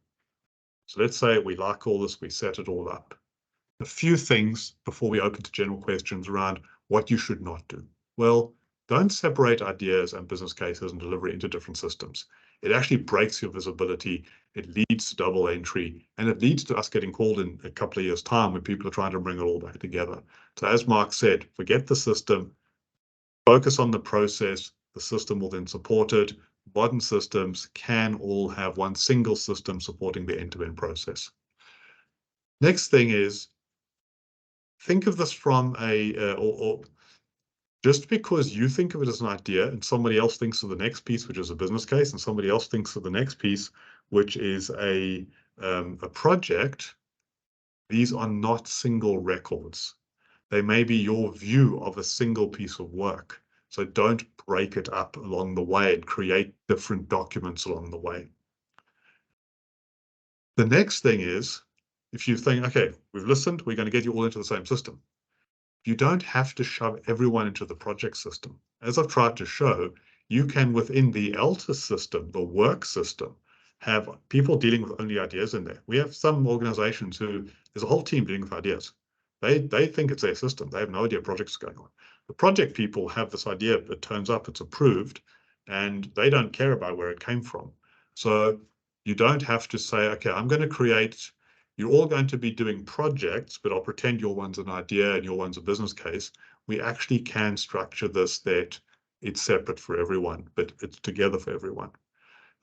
so let's say we like all this, we set it all up. A few things before we open to general questions around what you should not do. Well, don't separate ideas and business cases and delivery into different systems. It actually breaks your visibility. It leads to double entry, and it leads to us getting called in a couple of years' time when people are trying to bring it all back together. So as Mark said, forget the system, focus on the process. The system will then support it. Modern systems can all have one single system supporting the end-to-end process. Next thing is, think of this from or just because you think of it as an idea and somebody else thinks of the next piece, which is a business case, and somebody else thinks of the next piece, which is a project, these are not single records. They may be your view of a single piece of work. So don't break it up along the way and create different documents along the way. The next thing is, if you think, okay, we've listened, we're going to get you all into the same system. You don't have to shove everyone into the project system. As I've tried to show, you can, within the Altus system, the work system, have people dealing with only ideas in there. We have some organizations who, there's a whole team dealing with ideas. They think it's their system. They have no idea projects going on. The project people have this idea, it turns up, it's approved, and they don't care about where it came from. So you don't have to say, okay, I'm going to create, you're all going to be doing projects, but I'll pretend your one's an idea and your one's a business case. We actually can structure this that it's separate for everyone, but it's together for everyone.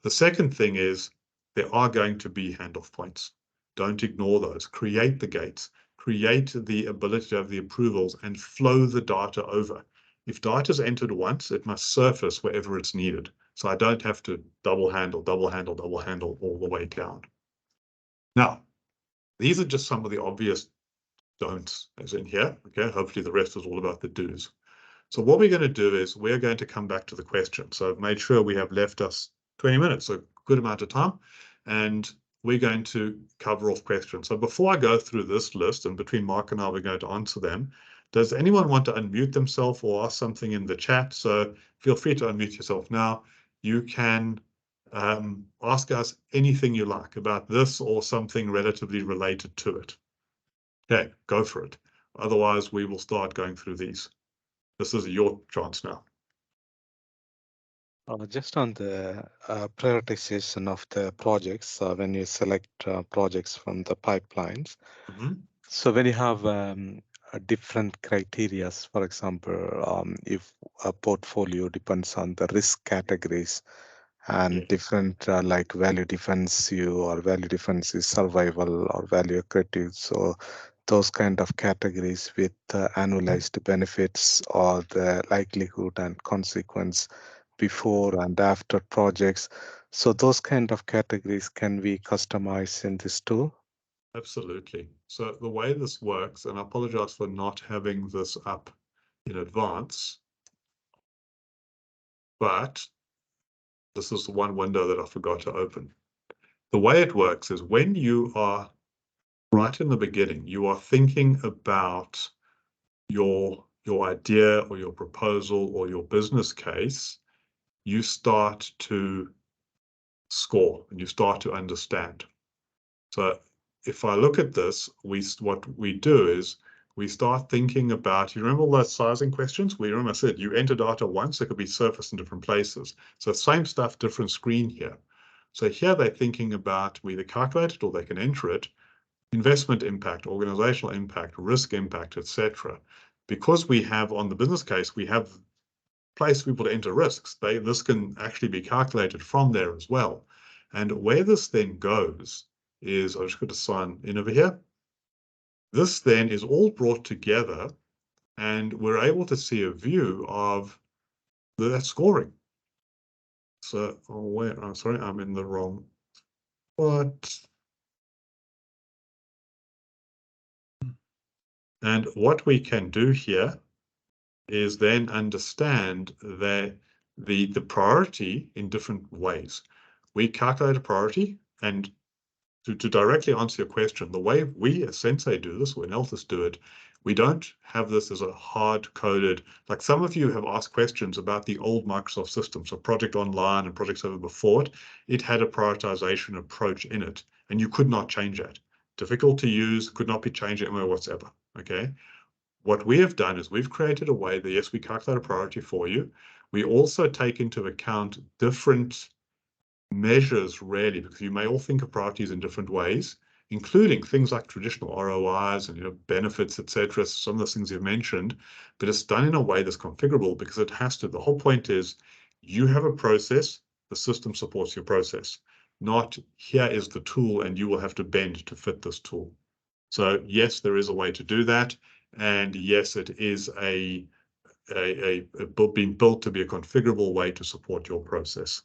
The second thing is there are going to be handoff points. Don't ignore those. Create the gates. Create the ability to have the approvals and flow the data over. If data is entered once, it must surface wherever it's needed. So I don't have to double handle all the way down. Now, these are just some of the obvious don'ts as in here. Okay, hopefully the rest is all about the do's. So what we're going to do is we're going to come back to the question. So I've made sure we have left us 20 minutes, so a good amount of time, and we're going to cover off questions. So before I go through this list, and between Mark and I, we're going to answer them, does anyone want to unmute themselves or ask something in the chat? So feel free to unmute yourself now. You can ask us anything you like about this or something relatively related to it. Okay, go for it. Otherwise, we will start going through these. This is your chance now. Just on the prioritization of the projects, when you select projects from the pipelines, so when you have different criteria, for example, if a portfolio depends on the risk categories and different like value defensive or value defensive survival or value accretive, so those kind of categories with annualized benefits or the likelihood and consequence before and after projects. So those kind of categories can be customized in this tool? Absolutely. So the way this works, and I apologize for not having this up in advance, but this is the one window that I forgot to open. The way it works is when you are right in the beginning, you are thinking about your idea or your proposal or your business case, you start to score and you start to understand. So if I look at this, what we do is we start thinking about, you remember all those sizing questions? We remember I said you enter data once, it could be surfaced in different places. So same stuff, different screen here. So here they're thinking about we either calculate it or they can enter it, investment impact, organizational impact, risk impact, etc. Because we have on the business case, we have place people to enter risks. This can actually be calculated from there as well. And where this then goes is, I'm just going to sign in over here. This then is all brought together and we're able to see a view of that scoring. So, I'm sorry, I'm in the wrong spot. And what we can do here is then understand that the priority in different ways. We calculate a priority, and to directly answer your question, the way we as Sensei do this, when Altus do it, We don't have this as a hard-coded, like some of you have asked questions about the old Microsoft system. So Project Online and Project Server before it had a prioritization approach in it, and you could not change that. Difficult to use, could not be changed anywhere whatsoever, okay? What we have done is we've created a way that, yes, we calculate a priority for you. We also take into account different measures, really, because you may all think of priorities in different ways, including things like traditional ROIs and benefits, etc. Some of those things you've mentioned, but it's done in a way that's configurable because it has to. The whole point is you have a process, the system supports your process, not here is the tool and you will have to bend to fit this tool. So yes, there is a way to do that, and yes, it is being built to be a configurable way to support your process.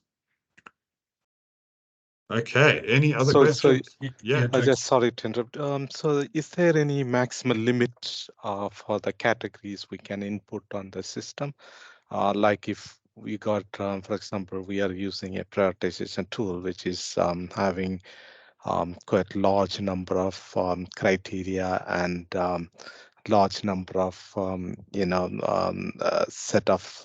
Okay, any other questions? Yeah, I just sorry to interrupt. So is there any maximum limit for the categories we can input on the system? Like if we got, for example, we are using a prioritization tool, which is having quite large number of criteria and large number of, set of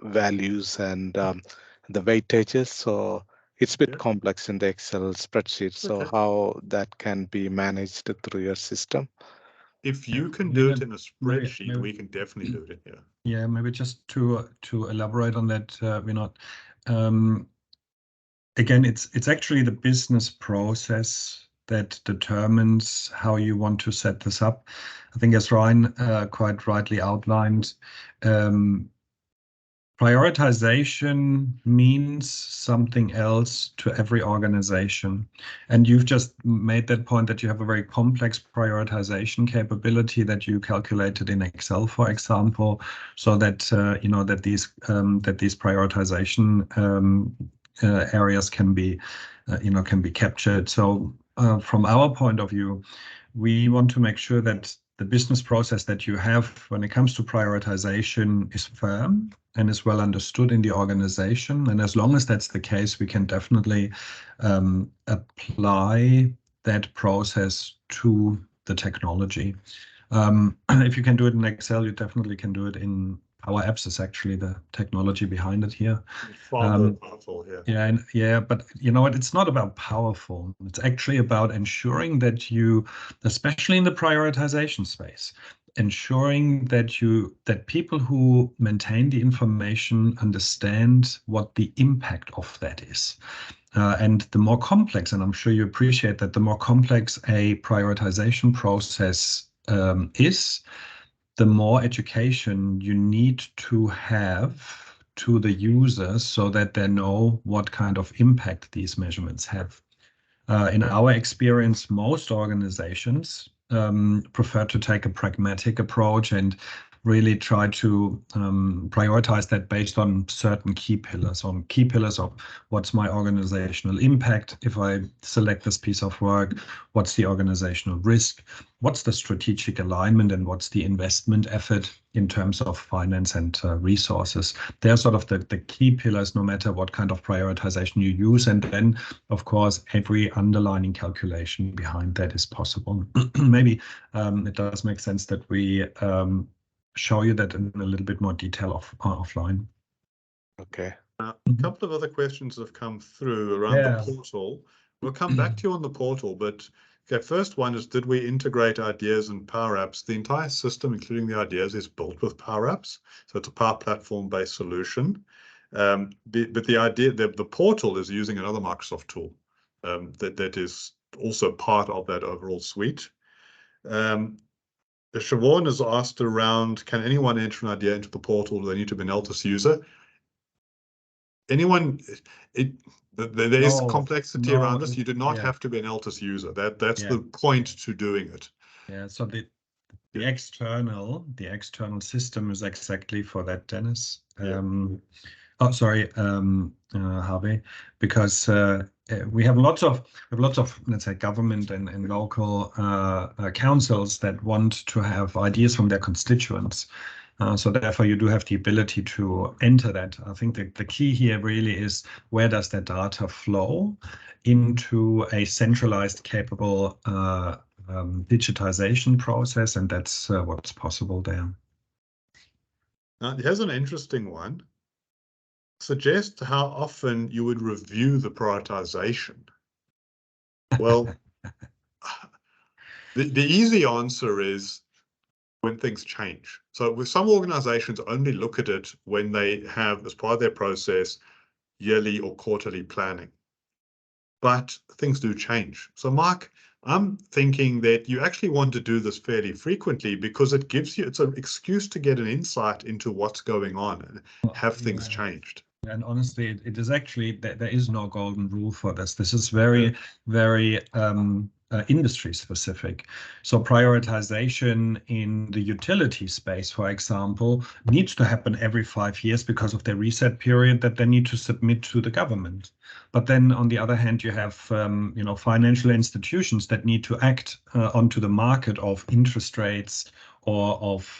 values and the weightages. So it's a bit complex in the Excel spreadsheet. So how that can be managed through your system? If you can do it in a spreadsheet, maybe we can definitely do it. Yeah, maybe just to elaborate on that, Vinod. Again, it's actually the business process that determines how you want to set this up. I think as Ryan quite rightly outlined, prioritization means something else to every organization. And you've just made that point that you have a very complex prioritization capability that you calculated in Excel, for example, so that that these prioritization areas can be captured. So from our point of view, we want to make sure that the business process that you have when it comes to prioritization is firm and is well understood in the organization. And as long as that's the case, we can definitely apply that process to the technology. If you can do it in Excel, you definitely can do it in Power Apps. Is actually the technology behind it here. Far more powerful, yeah. But you know what? It's not about powerful. It's actually about ensuring that you, especially in the prioritization space, ensuring that people who maintain the information understand what the impact of that is. And the more complex, and I'm sure you appreciate that, the more complex a prioritization process is, the more education you need to have to the users so that they know what kind of impact these measurements have. In our experience, most organizations prefer to take a pragmatic approach and really try to prioritize that based on certain key pillars of what's my organizational impact if I select this piece of work, what's the organizational risk, what's the strategic alignment, and what's the investment effort in terms of finance and resources. They're sort of the key pillars, no matter what kind of prioritization you use. And then, of course, every underlying calculation behind that is possible. Maybe it does make sense that we show you that in a little bit more detail offline. Okay. A couple of other questions have come through around the portal. We'll come back to you on the portal, but okay, first one is, did we integrate ideas and Power Apps? The entire system, including the ideas, is built with Power Apps. So it's a Power Platform-based solution. But the idea, the portal is using another Microsoft tool that is also part of that overall suite. Siobhan has asked around, can anyone enter an idea into the portal? Do they need to be an Altus user? Anyone, there is complexity around this. You do not have to be an Altus user. That's the point to doing it. Yeah, so the external system is exactly for that, Dennis. Harvey, because we have lots of let's say government and local councils that want to have ideas from their constituents. So therefore, you do have the ability to enter that. I think the key here really is, where does that data flow into a centralized, capable digitization process, and that's what's possible there. Now, here's an interesting one. Suggest how often you would review the prioritization. Well, the easy answer is when things change. So with some organizations only look at it when they have, as part of their process, yearly or quarterly planning. But things do change. So Mike, I'm thinking that you actually want to do this fairly frequently because it gives you, it's an excuse to get an insight into what's going on and have things changed. And honestly, it is actually, there is no golden rule for this. This is very, very industry specific. So prioritization in the utility space, for example, needs to happen every 5 years because of the reset period that they need to submit to the government. But then on the other hand, you have financial institutions that need to act onto the market of interest rates or of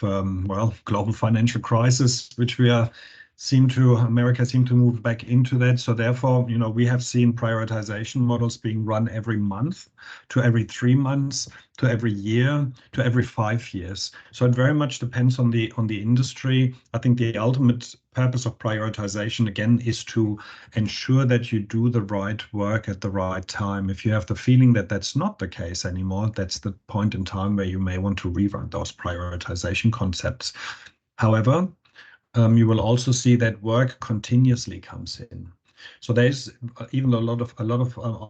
global financial crisis, which America seem to move back into that. So therefore, we have seen prioritization models being run every month, to every 3 months, to every year, to every 5 years. So it very much depends on the industry. I think the ultimate purpose of prioritization, again, is to ensure that you do the right work at the right time. If you have the feeling that that's not the case anymore, that's the point in time where you may want to rerun those prioritization concepts. However, you will also see that work continuously comes in. So there's even a lot of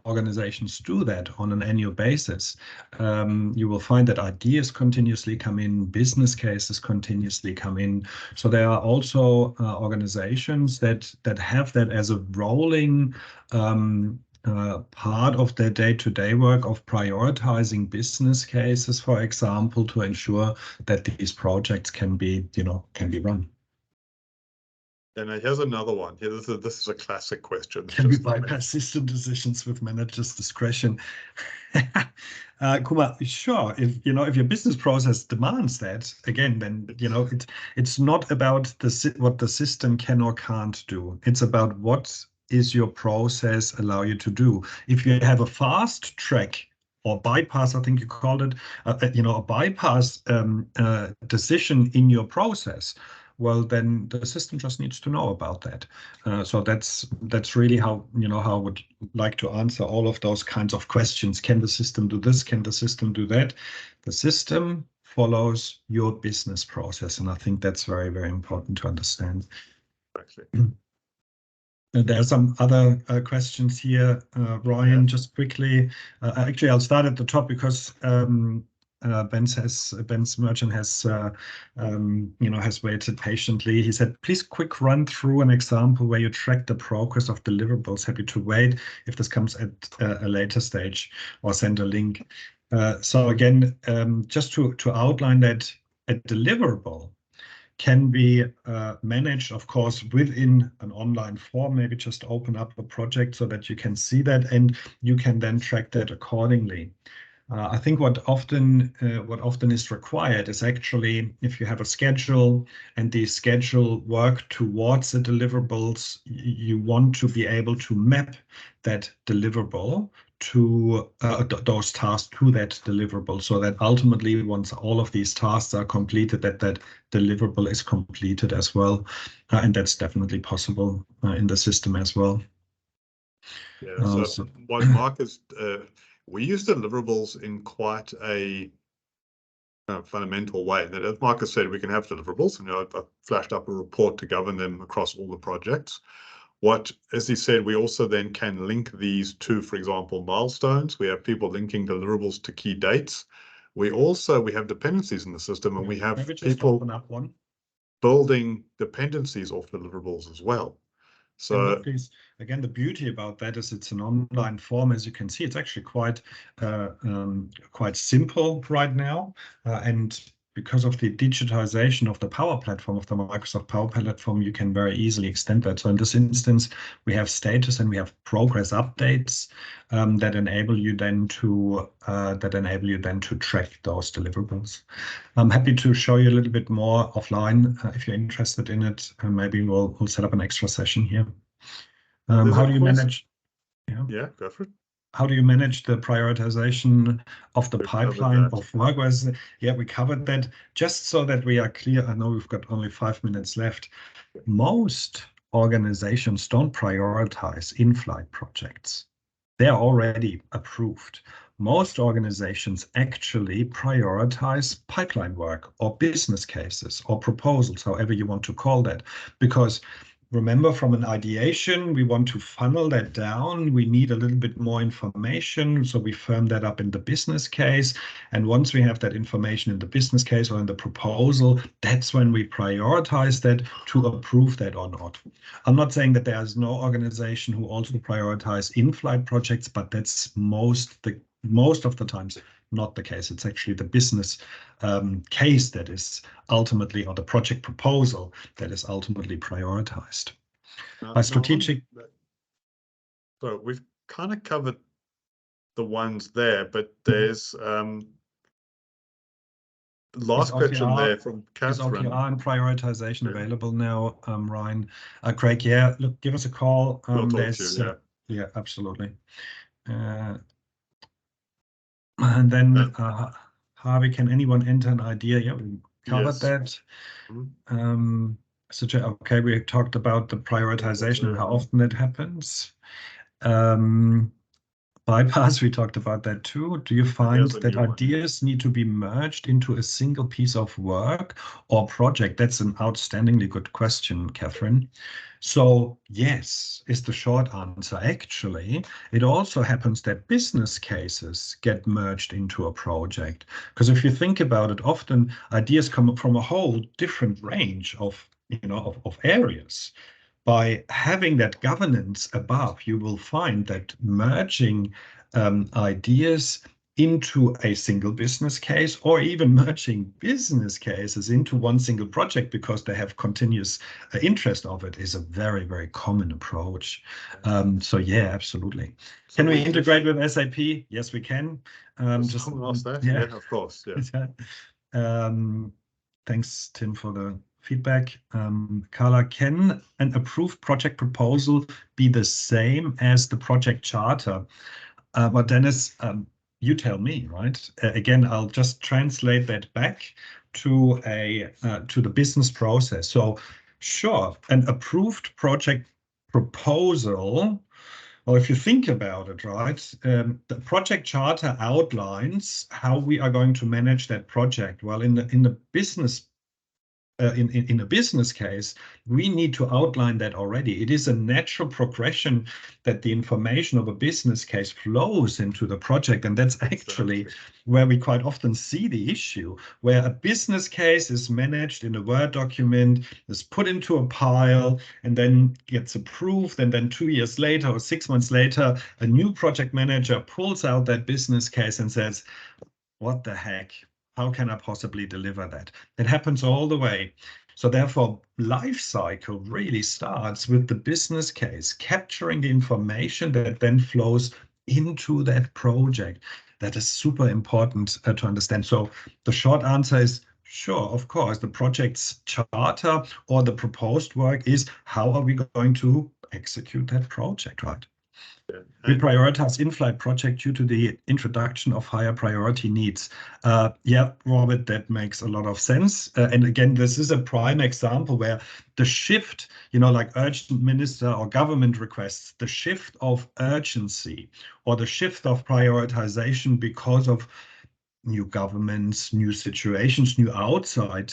organizations do that on an annual basis. You will find that ideas continuously come in, business cases continuously come in. So there are also organizations that have that as a rolling part of their day-to-day work of prioritizing business cases, for example, to ensure that these projects can be run. And here's another one. Here, this is a classic question. Can we bypass system decisions with managers' discretion? Kumar, sure. If your business process demands that, again, then it's not about what the system can or can't do. It's about what is your process allow you to do. If you have a fast track or bypass, I think you called it, a bypass decision in your process, well, then the system just needs to know about that. So that's really how I would like to answer all of those kinds of questions. Can the system do this? Can the system do that? The system follows your business process, and I think that's very, very important to understand. Exactly. There are some other questions here, Ryan. Just quickly. Actually, I'll start at the top because Ben's merchant has waited patiently. He said, please quick run through an example where you track the progress of deliverables. Happy to wait if this comes at a later stage, or send a link. So again, just to outline that a deliverable can be managed, of course, within an online form. Maybe just open up a project so that you can see that, and you can then track that accordingly. I think what often is required is actually, if you have a schedule and the schedule work towards the deliverables, you want to be able to map that deliverable to those tasks to that deliverable, so that ultimately, once all of these tasks are completed, that deliverable is completed as well, and that's definitely possible in the system as well. Yeah. So what Mark is. We use deliverables in quite a fundamental way. That, as Marcus said, we can have deliverables, and I've flashed up a report to govern them across all the projects. As he said, we also then can link these to, for example, milestones. We have people linking deliverables to key dates. We have dependencies in the system, and we have people building dependencies off deliverables as well. So again, the beauty about that is it's an online form. As you can see, it's actually quite simple right now, and because of the digitization of the Power Platform, of the Microsoft Power Platform, you can very easily extend that. So in this instance, we have status and we have progress updates that enable you then to track those deliverables. I'm happy to show you a little bit more offline if you're interested in it. Maybe we'll set up an extra session here. How do you manage? Yeah, go for it. how do you manage the prioritization of the pipeline of work? Yeah, we covered that. Just so that we are clear, I know we've got only 5 minutes left. Most organizations don't prioritize in-flight projects. They're already approved. Most organizations actually prioritize pipeline work or business cases or proposals, however you want to call that, because remember, from an ideation, we want to funnel that down. We need a little bit more information, so we firm that up in the business case. And once we have that information in the business case or in the proposal, that's when we prioritize that to approve that or not. I'm not saying that there is no organization who also prioritize in-flight projects, but that's most of the times not the case. It's actually the business case that is ultimately, or the project proposal that is ultimately prioritized. By strategic. So we've kind of covered the ones there, but there's last question there from Catherine. Is OKR and prioritization available now, Ryan? Craig, yeah, look, give us a call. We'll talk to you, yeah, absolutely. And then Harvey, can anyone enter an idea? Yeah, we covered that. So okay, we talked about the prioritization and how often it happens. Bypass, we talked about that too. Do you find that ideas need to be merged into a single piece of work or project? That's an outstandingly good question, Catherine. So yes, is the short answer. Actually, it also happens that business cases get merged into a project. Because if you think about it, often ideas come from a whole different range of areas. By having that governance above, you will find that merging ideas into a single business case, or even merging business cases into one single project because they have continuous interest of it, is a very, very common approach. So yeah, absolutely. Can we integrate with SAP? Yes, we can. Someone asked that? Yeah, of course. Yeah. Thanks, Tim, for the feedback. Carla, can an approved project proposal be the same as the project charter? Well, Dennis, you tell me, right? Again, I'll just translate that back to the business process. So, sure, an approved project proposal. Well, if you think about it, right, the project charter outlines how we are going to manage that project. Well, in the business. In a business case, we need to outline that already. It is a natural progression that the information of a business case flows into the project. And that's actually where we quite often see the issue, where a business case is managed in a Word document, is put into a pile, and then gets approved. And then 2 years later or 6 months later, a new project manager pulls out that business case and says, what the heck? How can I possibly deliver that? It happens all the way. So therefore, life cycle really starts with the business case, capturing the information that then flows into that project. That is super important to understand. So the short answer is, sure, of course, the project's charter or the proposed work is how are we going to execute that project, right? We prioritize in-flight project due to the introduction of higher priority needs. Yeah, Robert, that makes a lot of sense. And again, this is a prime example where the shift, like urgent minister or government requests, the shift of urgency or the shift of prioritization because of new governments, new situations, new outside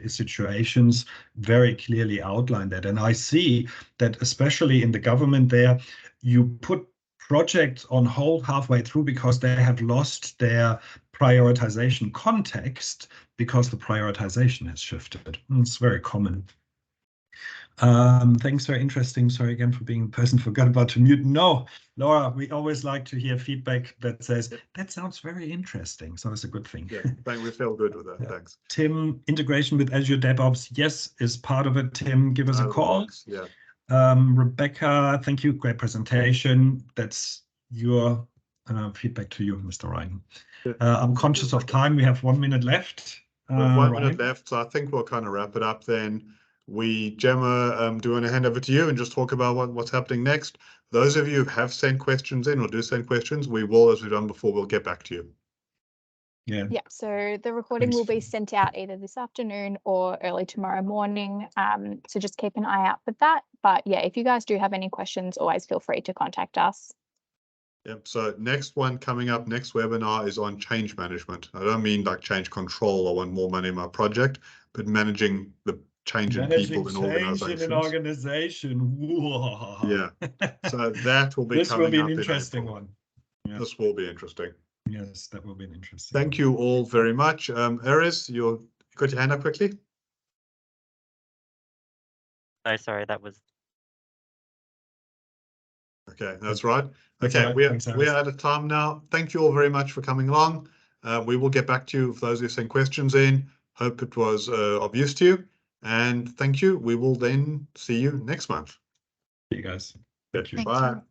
situations very clearly outline that. And I see that especially in the government there, you put projects on hold halfway through because they have lost their prioritization context because the prioritization has shifted. It's very common. Thanks, very interesting. Sorry again for being a person forgot about to mute. No, Laura, we always like to hear feedback that says, that sounds very interesting. So that's a good thing. Yeah, we feel good with that. Yeah. Thanks. Tim, integration with Azure DevOps, yes, is part of it. Tim, give us a call. Yeah. Rebecca, thank you. Great presentation. That's your feedback to you, Mr. Ryan. Yeah. I'm conscious of time. We have 1 minute left. We have 1 minute left, so I think we'll kind of wrap it up then. Gemma, do you want to hand over to you and just talk about what's happening next? Those of you who have sent questions in or do send questions, we will, as we've done before, we'll get back to you. Yeah. Yeah, so the recording will be sent out either this afternoon or early tomorrow morning. So just keep an eye out for that. But yeah, if you guys do have any questions, always feel free to contact us. Yep. So next one coming up, next webinar is on change management. I don't mean like change control. I want more money in my project, but managing the change in people in organizations. In an organization. Whoa. Yeah. So that will be this coming will be an up interesting in April. one. Yeah. This will be interesting. Yes, that will be an interesting Thank you all very much. Aris, you got your hand up quickly? Oh, sorry, that was. Okay, that's right. That's okay, right. we Thanks, are out of time now. Thank you all very much for coming along. We will get back to you if those who sent questions in. Hope it was of use to you. And thank you. We will then see you next month. See you guys. Thank you. Thanks, Bye. Robert.